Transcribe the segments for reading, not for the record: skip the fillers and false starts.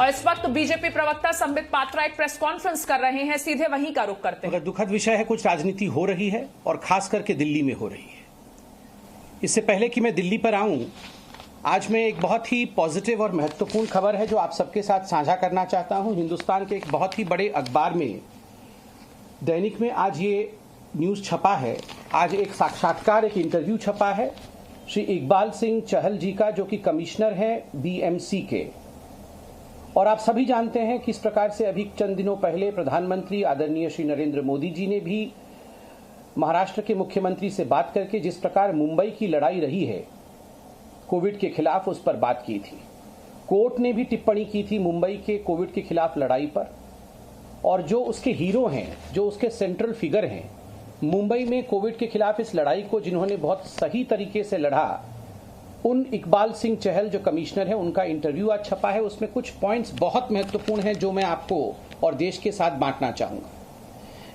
और इस वक्त बीजेपी प्रवक्ता संबित पात्रा एक प्रेस कॉन्फ्रेंस कर रहे हैं, सीधे वहीं का रुख करते हैं। दुखद विषय है, कुछ राजनीति हो रही है और खास करके दिल्ली में हो रही है। इससे पहले कि मैं दिल्ली पर आऊं, आज मैं एक बहुत ही पॉजिटिव और महत्वपूर्ण खबर है जो आप सबके साथ साझा करना चाहता हूं। हिंदुस्तान के एक बहुत ही बड़े अखबार में, दैनिक में आज ये न्यूज़ छपा है। आज एक साक्षात्कार, एक इंटरव्यू छपा है श्री इकबाल सिंह चहल जी का, जो कि कमिश्नर हैं बीएमसी के। और आप सभी जानते हैं कि इस प्रकार से अभी चंद दिनों पहले प्रधानमंत्री आदरणीय श्री नरेंद्र मोदी जी ने भी महाराष्ट्र के मुख्यमंत्री से बात करके जिस प्रकार मुंबई की लड़ाई रही है कोविड के खिलाफ, उस पर बात की थी। कोर्ट ने भी टिप्पणी की थी मुंबई के कोविड के खिलाफ लड़ाई पर। और जो उसके हीरो हैं, जो उसके सेंट्रल फिगर हैं मुंबई में कोविड के खिलाफ इस लड़ाई को, जिन्होंने बहुत सही तरीके से लड़ा, उन इकबाल सिंह चहल जो कमिश्नर है, उनका इंटरव्यू आज छपा है। उसमें कुछ पॉइंट्स बहुत महत्वपूर्ण हैं जो मैं आपको और देश के साथ बांटना चाहूंगा।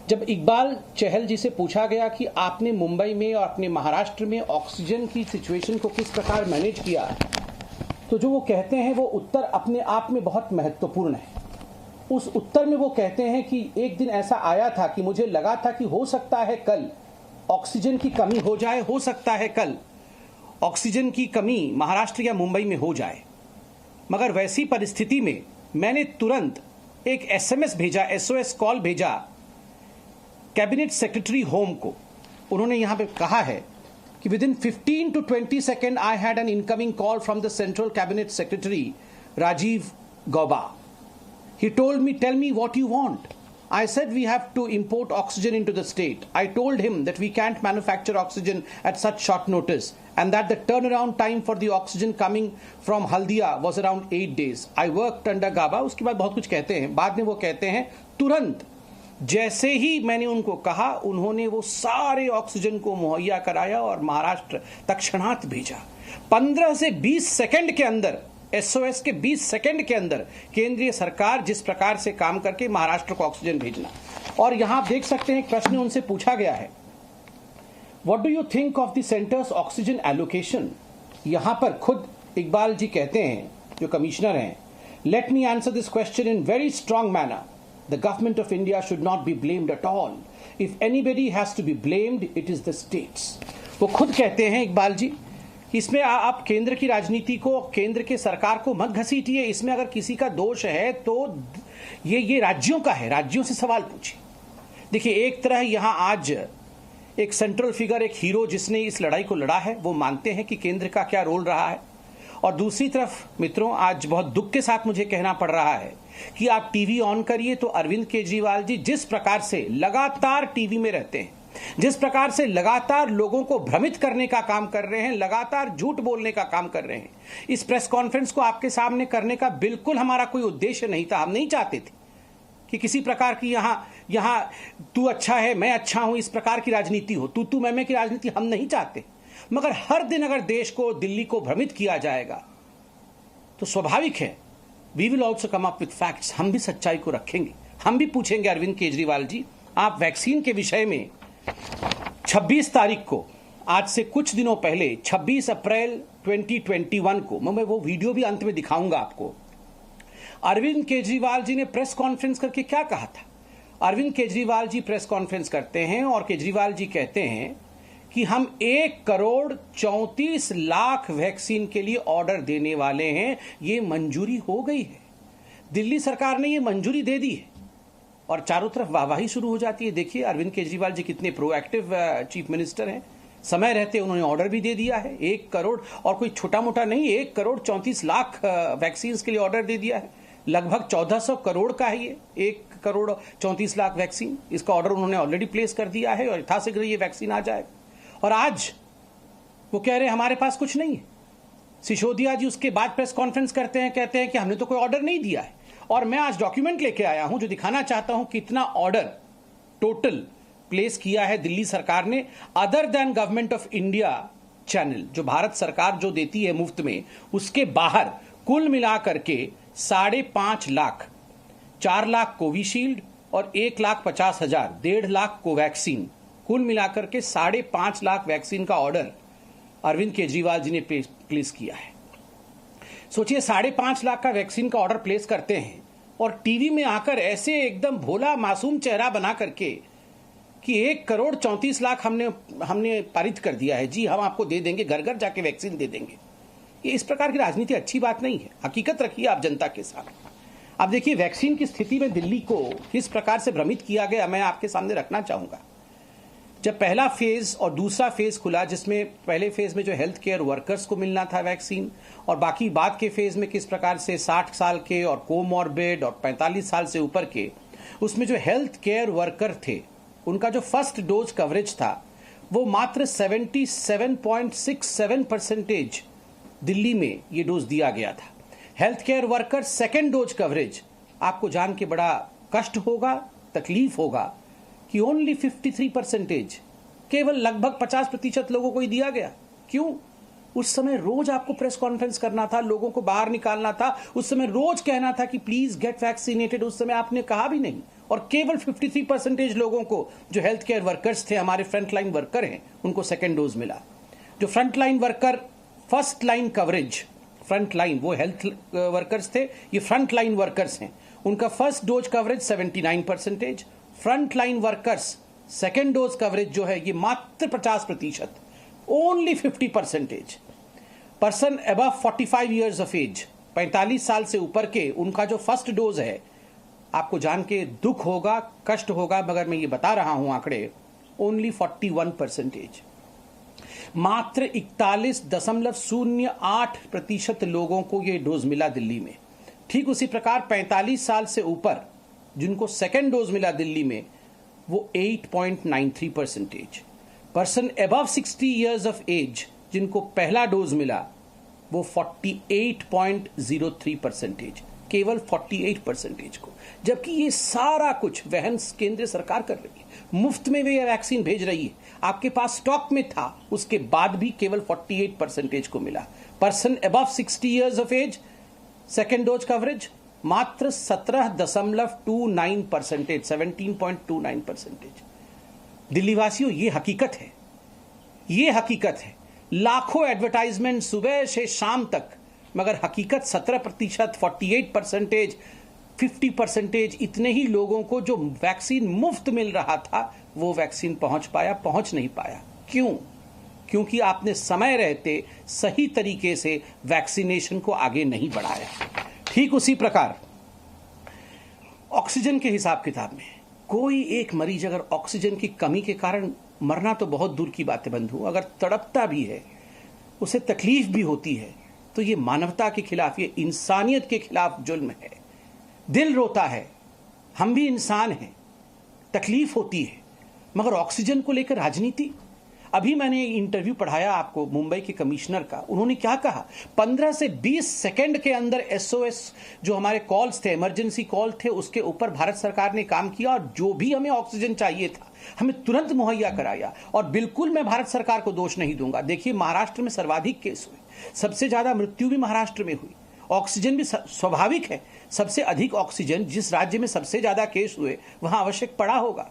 जब इकबाल चहल जी से पूछा गया कि आपने मुंबई में और अपने महाराष्ट्र में ऑक्सीजन की सिचुएशन को किस प्रकार मैनेज किया, तो जो वो कहते हैं वो उत्तर अपने आप में बहुत महत्वपूर्ण है। उस उत्तर में वो कहते हैं कि एक दिन ऐसा आया था कि मुझे लगा था कि हो सकता है कल ऑक्सीजन की कमी हो जाए, हो सकता है कल ऑक्सीजन की कमी महाराष्ट्र या मुंबई में हो जाए, मगर वैसी परिस्थिति में मैंने तुरंत एक एसएमएस भेजा, एसओएस कॉल भेजा कैबिनेट सेक्रेटरी होम को। उन्होंने यहां पे कहा है कि within 15 to 20 second I had an incoming call from the central cabinet secretary Rajiv Gauba. He told me, tell me what you want. I said we have to import oxygen into the state. I told him that we can't manufacture oxygen at such short notice and that the turnaround time for the oxygen coming from Haldia was around 8 days. I worked under Gaba. उसके बाद बहुत कुछ कहते हैं, बाद में वो कहते हैं तुरंत जैसे ही मैंने उनको कहा, उन्होंने वो सारे ऑक्सीजन को मुहैया कराया और महाराष्ट्र तत्क्षणात भेजा। 15 से 20 सेकंड के अंदर, एसओएस के 20 सेकंड के अंदर केंद्रीय सरकार जिस प्रकार से काम करके महाराष्ट्र को ऑक्सीजन भेजना। और यहां आप देख सकते हैं, एक प्रश्न उनसे पूछा गया है, what do you think of the centres oxygen allocation. यहां पर खुद इकबाल जी कहते हैं, जो कमिश्नर हैं, let me answer this question in very strong manner. The government of India should not be blamed at all. If anybody has to be blamed, it is the states. वो खुद कहते हैं इकबाल जी, इसमें आप केंद्र की राजनीति को, केंद्र के सरकार को मत घसीटिए। इसमें अगर किसी का दोष है तो ये राज्यों का है, राज्यों से सवाल पूछिए। देखिए, एक तरह यहां आज एक सेंट्रल फिगर, एक हीरो जिसने इस लड़ाई को लड़ा है, वो मानते हैं कि केंद्र का क्या रोल रहा है। और दूसरी तरफ मित्रों, आज बहुत दुख के साथ मुझे कहना पड़ रहा है कि आप टीवी ऑन करिए तो अरविंद केजरीवाल जी जिस प्रकार से लगातार टीवी में रहते हैं, जिस प्रकार से लगातार लोगों को भ्रमित करने का काम कर रहे हैं, लगातार झूठ बोलने का काम कर रहे हैं। इस प्रेस कॉन्फ्रेंस को आपके सामने करने का बिल्कुल हमारा कोई उद्देश्य नहीं था। हम नहीं चाहते थे कि किसी प्रकार की यहां तू अच्छा है, मैं अच्छा हूं, इस प्रकार की राजनीति हो, तू मैं की राजनीति हम नहीं चाहते। मगर हर दिन अगर देश को, दिल्ली को भ्रमित किया जाएगा तो स्वाभाविक है, we will also come up with facts. हम भी सच्चाई को रखेंगे, हम भी पूछेंगे, अरविंद केजरीवाल जी, आप वैक्सीन के विषय में 26 तारीख को, आज से कुछ दिनों पहले 26 अप्रैल 2021 को, मैं वो वीडियो भी अंत में दिखाऊंगा आपको, अरविंद केजरीवाल जी ने प्रेस कॉन्फ्रेंस करके क्या कहा था। अरविंद केजरीवाल जी प्रेस कॉन्फ्रेंस करते हैं और केजरीवाल जी कहते हैं कि हम 1,34,00,000 वैक्सीन के लिए ऑर्डर देने वाले हैं, ये मंजूरी हो गई है, दिल्ली सरकार ने ये मंजूरी दे दी है। और चारों तरफ वाहवाही शुरू हो जाती है। देखिए अरविंद केजरीवाल जी कितने प्रोएक्टिव चीफ मिनिस्टर हैं, समय रहते उन्होंने ऑर्डर भी दे दिया है। 1 करोड़, और कोई छोटा मोटा नहीं, 1,34,00,000 वैक्सीन के लिए ऑर्डर दे दिया है। लगभग 1400 करोड़ का है ये, 1,34,00,000 वैक्सीन, इसका ऑर्डर उन्होंने ऑलरेडी प्लेस कर दिया है और यथाशीघ्र ये वैक्सीन आ जाएगा। और आज वो कह रहे हैं हमारे पास कुछ नहीं है। सिसोदिया जी उसके बाद प्रेस कॉन्फ्रेंस करते हैं, कहते हैं कि हमने तो कोई ऑर्डर नहीं दिया है। और मैं आज डॉक्यूमेंट लेके आया हूं जो दिखाना चाहता हूं कितना ऑर्डर टोटल प्लेस किया है दिल्ली सरकार ने, other than government of India channel, जो भारत सरकार जो देती है मुफ्त में, उसके बाहर कुल मिलाकर के 5.5 लाख, 4 लाख कोविशील्ड और 1,50,000, 1.5 लाख कोवैक्सीन, कुल मिलाकर के 5.5 लाख वैक्सीन का ऑर्डर अरविंद केजरीवाल जी ने प्लेस किया है। सोचिए 5.5 लाख का वैक्सीन का ऑर्डर प्लेस करते हैं और टीवी में आकर ऐसे एकदम भोला मासूम चेहरा बना करके कि 1,34,00,000 हमने पारित कर दिया है जी, हम आपको दे देंगे, घर घर जाके वैक्सीन दे देंगे। ये इस प्रकार की राजनीति अच्छी बात नहीं है। हकीकत रखिए आप जनता के सामने। अब देखिए वैक्सीन की स्थिति में दिल्ली को किस प्रकार से भ्रमित किया गया, मैं आपके सामने रखना चाहूंगा। जब पहला फेज और दूसरा फेज खुला, जिसमें पहले फेज में जो हेल्थ केयर वर्कर्स को मिलना था वैक्सीन, और बाकी बाद के फेज में किस प्रकार से 60 साल के और कोमॉर्बिड और 45 साल से ऊपर के, उसमें जो हेल्थ केयर वर्कर थे उनका जो फर्स्ट डोज कवरेज था वो मात्र 77.67% दिल्ली में ये डोज दिया गया था। Health care worker second dose coverage, आपको जान के बड़ा कष्ट होगा, तकलीफ होगा कि ओनली 53%, केवल लगभग 50% लोगों को ही दिया गया। क्यों? उस समय रोज आपको प्रेस कॉन्फ्रेंस करना था, लोगों को बाहर निकालना था, उस समय रोज कहना था कि प्लीज गेट वैक्सीनेटेड। उस समय आपने कहा भी नहीं, और केवल 53% लोगों को, जो हेल्थ केयर वर्कर्स थे, हमारे फ्रंटलाइन वर्कर हैं, उनको सेकेंड डोज मिला। जो frontline worker first line coverage, front line वो हेल्थ वर्कर्स थे, ये फ्रंट लाइन वर्कर्स हैं, उनका first dose coverage 79%, front line workers second dose coverage जो है ये मात्र 50%, only 50%। Person above 45 years of age, 45 साल से ऊपर के, उनका जो फर्स्ट डोज है, आपको जान के दुख होगा, कष्ट होगा, मगर मैं ये बता रहा हूं आंकड़े, ओनली 41%। मात्र 41.08% लोगों को ये डोज मिला दिल्ली में। ठीक उसी प्रकार 45 साल से ऊपर जिनको सेकेंड डोज मिला दिल्ली में, वो 8.93%। Person above 60 years of age जिनको पहला डोज मिला, वो 48.03%, केवल 48% को। जबकि ये सारा कुछ वहन केंद्र सरकार कर रही है, मुफ्त में वे वैक्सीन भेज रही है, आपके पास स्टॉक में था, उसके बाद भी केवल 48% को मिला। Person above 60 years of age second dose coverage मात्र 17.29%, 17.29%। दिल्ली वासियों, ये हकीकत है, ये हकीकत है। लाखों एडवर्टाइजमेंट सुबह से शाम तक, मगर हकीकत 17%, 48%, 50%, इतने ही लोगों को जो वैक्सीन मुफ्त मिल रहा था वो वैक्सीन पहुंच नहीं पाया। क्यों? क्योंकि आपने समय रहते सही तरीके से वैक्सीनेशन को आगे नहीं बढ़ाया। ठीक उसी प्रकार ऑक्सीजन के हिसाब किताब में कोई एक मरीज अगर ऑक्सीजन की कमी के कारण, मरना तो बहुत दूर की बात है बंधु, अगर तड़पता भी है, उसे तकलीफ भी होती है, तो ये मानवता के खिलाफ, ये इंसानियत के खिलाफ जुल्म है। दिल रोता है, हम भी इंसान हैं, तकलीफ होती है, मगर ऑक्सीजन को लेकर राजनीति। अभी मैंने इंटरव्यू पढ़ाया आपको मुंबई के कमिश्नर का, उन्होंने क्या कहा, 15 से 20 सेकंड के अंदर SOS जो हमारे कॉल्स थे, इमरजेंसी कॉल थे, उसके ऊपर भारत सरकार ने काम किया और जो भी हमें ऑक्सीजन चाहिए था हमें तुरंत मुहैया कराया। और बिल्कुल मैं भारत सरकार को दोष नहीं दूंगा। देखिए महाराष्ट्र में सर्वाधिक केस हुए, सबसे ज्यादा मृत्यु भी महाराष्ट्र में हुई, ऑक्सीजन भी स्वाभाविक है, सबसे अधिक ऑक्सीजन जिस राज्य में सबसे ज्यादा केस हुए वहां आवश्यक पड़ा होगा।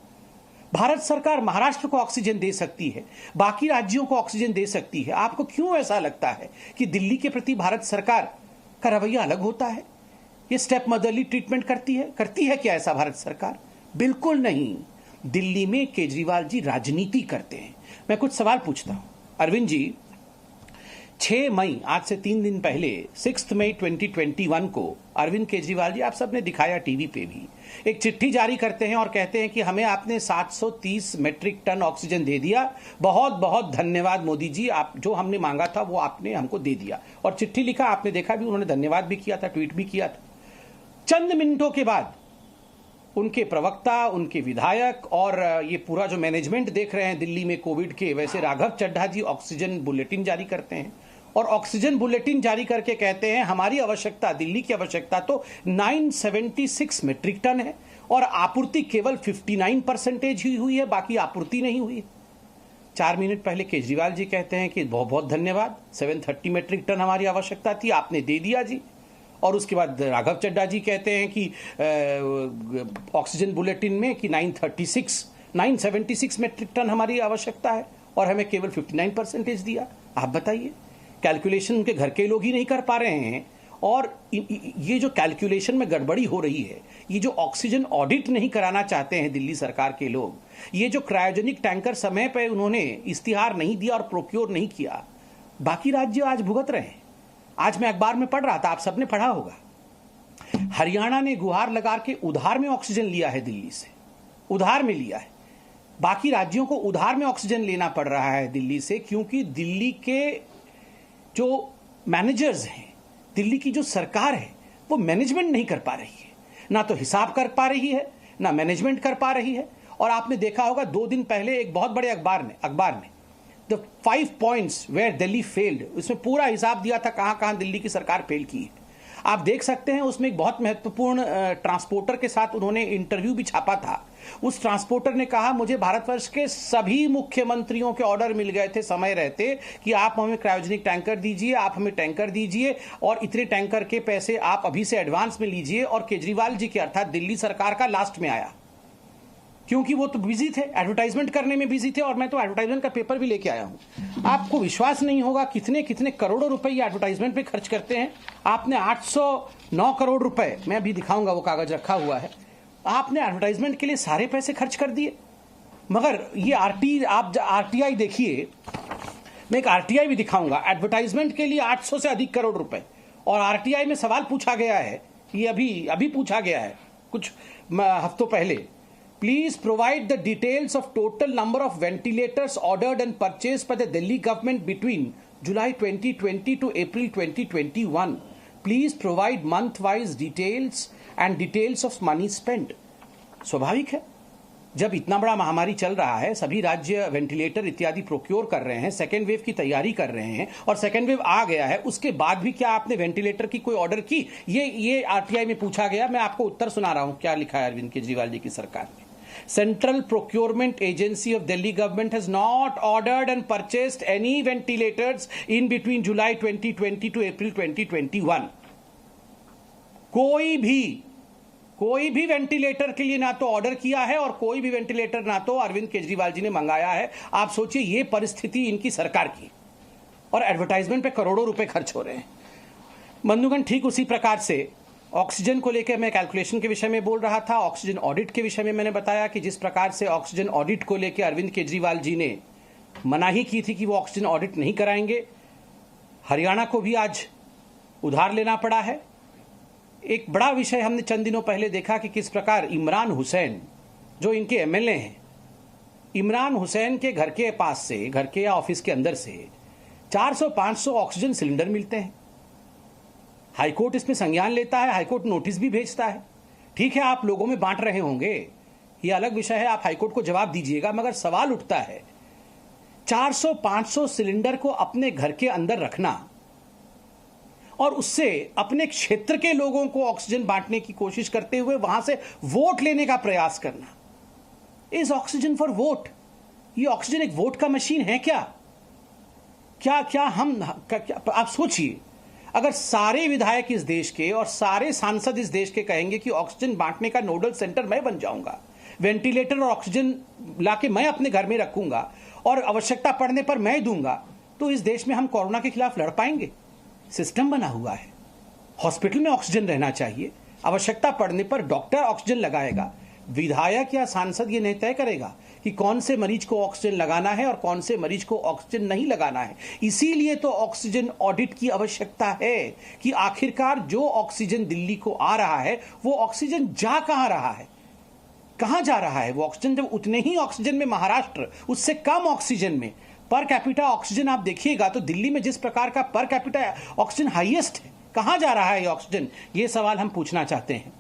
भारत सरकार महाराष्ट्र को ऑक्सीजन दे सकती है, बाकी राज्यों को ऑक्सीजन दे सकती है। आपको क्यों ऐसा लगता है कि दिल्ली के प्रति भारत सरकार का रवैया अलग होता है? ये स्टेप मदरली ट्रीटमेंट करती है क्या ऐसा भारत सरकार? बिल्कुल नहीं। दिल्ली में केजरीवाल जी राजनीति करते हैं। मैं कुछ सवाल पूछता हूं। अरविंद जी, 6 मई, आज से 3 दिन पहले 6 मई 2021 को अरविंद केजरीवाल जी, आप सबने दिखाया टीवी पे भी, एक चिट्ठी जारी करते हैं और कहते हैं कि हमें आपने 730 मेट्रिक टन ऑक्सीजन दे दिया, बहुत बहुत धन्यवाद मोदी जी, आप जो हमने मांगा था वो आपने हमको दे दिया। और चिट्ठी लिखा, आपने देखा भी, उन्होंने धन्यवाद भी किया था, ट्वीट भी किया था। चंद मिनटों के बाद उनके प्रवक्ता, उनके विधायक और ये पूरा जो मैनेजमेंट देख रहे हैं दिल्ली में कोविड के, वैसे राघव चड्ढा जी ऑक्सीजन बुलेटिन जारी करते हैं और ऑक्सीजन बुलेटिन जारी करके कहते हैं हमारी आवश्यकता, दिल्ली की आवश्यकता तो 976 मेट्रिक टन है और आपूर्ति केवल 59% ही हुई है, बाकी आपूर्ति नहीं हुई। 4 मिनट पहले केजरीवाल जी कहते हैं कि बहुत बहुत धन्यवाद, 730 मेट्रिक टन हमारी आवश्यकता थी, आपने दे दिया जी। और उसके बाद राघव चड्ढा जी कहते हैं कि ऑक्सीजन बुलेटिन में कि 976 मेट्रिक टन हमारी आवश्यकता है और हमें केवल 59% दिया। आप बताइए, कैलकुलेशन उनके घर के लोग ही नहीं कर पा रहे हैं और ये जो कैलकुलेशन में गड़बड़ी हो रही है, ये जो ऑक्सीजन ऑडिट नहीं कराना चाहते हैं दिल्ली सरकार के लोग, ये जो क्रायोजेनिक टैंकर समय पर उन्होंने इश्तिहार नहीं दिया और प्रोक्योर नहीं किया, बाकी राज्य आज भुगत रहे हैं। आज मैं अखबार में पढ़ रहा था, आप सबने पढ़ा होगा, हरियाणा ने गुहार लगा के उधार में ऑक्सीजन लिया है दिल्ली से, उधार में लिया है। बाकी राज्यों को उधार में ऑक्सीजन लेना पड़ रहा है दिल्ली से, क्योंकि दिल्ली के जो मैनेजर्स हैं, दिल्ली की जो सरकार है, वो मैनेजमेंट नहीं कर पा रही है, ना तो हिसाब कर पा रही है, ना मैनेजमेंट कर पा रही है। और आपने देखा होगा 2 दिन पहले एक बहुत बड़े अखबार ने the 5 points where Delhi failed, उसमें पूरा हिसाब दिया था कहां कहां दिल्ली की सरकार फेल की है। आप देख सकते हैं उसमें एक बहुत महत्वपूर्ण ट्रांसपोर्टर के साथ उन्होंने इंटरव्यू भी छापा था। उस ट्रांसपोर्टर ने कहा, मुझे भारतवर्ष के सभी मुख्यमंत्रियों के ऑर्डर मिल गए थे समय रहते कि आप हमें क्रायोजेनिक टैंकर दीजिए, आप हमें टैंकर दीजिए और इतने टैंकर के पैसे आप अभी से एडवांस में लीजिए। और केजरीवाल जी के अर्थात दिल्ली सरकार का लास्ट में आया, क्योंकि वो तो बिजी थे, एडवर्टाइजमेंट करने में बिजी थे। और मैं तो एडवर्टाइजमेंट का पेपर भी लेके आया हूं। आपको विश्वास नहीं होगा कितने कितने करोड़ों रुपए ये एडवर्टाइजमेंट पे खर्च करते हैं। आपने 809 करोड़ रुपए, मैं अभी दिखाऊंगा, वो कागज रखा हुआ है, आपने एडवर्टाइजमेंट के लिए सारे पैसे खर्च कर दिए। मगर ये आरटीआई देखिए, मैं एक आरटीआई भी दिखाऊंगा, एडवर्टाइजमेंट के लिए 800 से अधिक करोड़ रुपए। और आरटीआई में सवाल पूछा गया है, ये अभी पूछा गया है कुछ हफ्तों पहले, Please provide the details of total number of ventilators ordered and purchased by the Delhi government between July 2020 to April 2021. Please provide month-wise details and details of money spent. स्वाभाविक है, जब इतना बड़ा महामारी चल रहा है, सभी राज्य वेंटिलेटर इत्यादि प्रोक्योर कर रहे हैं, सेकेंड वेव की तैयारी कर रहे हैं और सेकेंड वेव आ गया है, उसके बाद भी क्या आपने वेंटिलेटर की कोई ऑर्डर की? ये आरटीआई में पूछा गया। मैं आपको उत्तर सुना रहा हूं क्या लिखा है अरविंद केजरीवाल जी की सरकार ने। Central Procurement Agency of Delhi government has not ordered and purchased any ventilators in between July 2020 to April 2021. कोई भी वेंटिलेटर के लिए ना तो ऑर्डर किया है और कोई भी वेंटिलेटर ना तो अरविंद केजरीवाल जी ने मंगाया है। आप सोचिए ये परिस्थिति इनकी सरकार की, और एडवर्टाइजमेंट पे करोड़ों रुपए खर्च हो रहे हैं। बंधुगण, ठीक उसी प्रकार से ऑक्सीजन को लेकर मैं कैलकुलेशन के विषय में बोल रहा था। ऑक्सीजन ऑडिट के विषय में मैंने बताया कि जिस प्रकार से ऑक्सीजन ऑडिट को लेकर अरविंद केजरीवाल जी ने मनाही की थी कि वो ऑक्सीजन ऑडिट नहीं कराएंगे, हरियाणा को भी आज उधार लेना पड़ा है। एक बड़ा विषय हमने चंद दिनों पहले देखा कि किस प्रकार इमरान हुसैन, जो इनके एमएलए हैं, इमरान हुसैन के घर के पास से, घर के या ऑफिस के अंदर से 400-500 ऑक्सीजन सिलेंडर मिलते हैं। हाईकोर्ट इसमें संज्ञान लेता है, हाईकोर्ट नोटिस भी भेजता है। ठीक है, आप लोगों में बांट रहे होंगे, ये अलग विषय है, आप हाईकोर्ट को जवाब दीजिएगा। मगर सवाल उठता है, 400-500 सिलेंडर को अपने घर के अंदर रखना और उससे अपने क्षेत्र के लोगों को ऑक्सीजन बांटने की कोशिश करते हुए वहां से वोट लेने का प्रयास करना। Is oxygen for vote? ये ऑक्सीजन एक वोट का मशीन है क्या? आप सोचिए, अगर सारे विधायक इस देश के और सारे सांसद इस देश के कहेंगे कि ऑक्सीजन बांटने का नोडल सेंटर मैं बन जाऊंगा, वेंटिलेटर और ऑक्सीजन लाके मैं अपने घर में रखूंगा और आवश्यकता पड़ने पर मैं दूंगा, तो इस देश में हम कोरोना के खिलाफ लड़ पाएंगे? सिस्टम बना हुआ है, हॉस्पिटल में ऑक्सीजन रहना चाहिए, आवश्यकता पड़ने पर डॉक्टर ऑक्सीजन लगाएगा। विधायक या सांसद ये नहीं तय करेगा कि कौन से मरीज को ऑक्सीजन लगाना है और कौन से मरीज को ऑक्सीजन नहीं लगाना है। इसीलिए तो ऑक्सीजन ऑडिट की आवश्यकता है कि आखिरकार जो ऑक्सीजन दिल्ली को आ रहा है वो ऑक्सीजन जा कहां रहा है, कहां जा रहा है वो ऑक्सीजन। जब उतने ही ऑक्सीजन में महाराष्ट्र, उससे कम ऑक्सीजन में पर कैपिटा ऑक्सीजन आप देखिएगा तो दिल्ली में जिस प्रकार का पर कैपिटा ऑक्सीजन हाईएस्ट है, कहां जा रहा है ये ऑक्सीजन? ये सवाल हम पूछना चाहते हैं।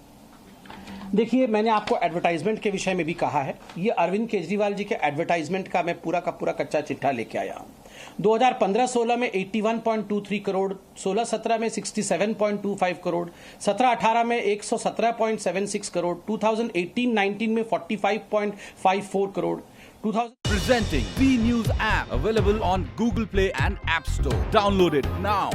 देखिए, मैंने आपको एडवर्टाइजमेंट के विषय में भी कहा है, ये अरविंद केजरीवाल जी के एडवर्टाइजमेंट का मैं पूरा का पूरा कच्चा चिट्ठा लेके आया हूं। 2015-16 में 81.23 करोड़, 16-17 में 67.25 करोड़, 17-18 में 117.76 करोड़, 2018-19 में 45.54 crore, Presenting B News app available on Google Play and App Store. Download it now.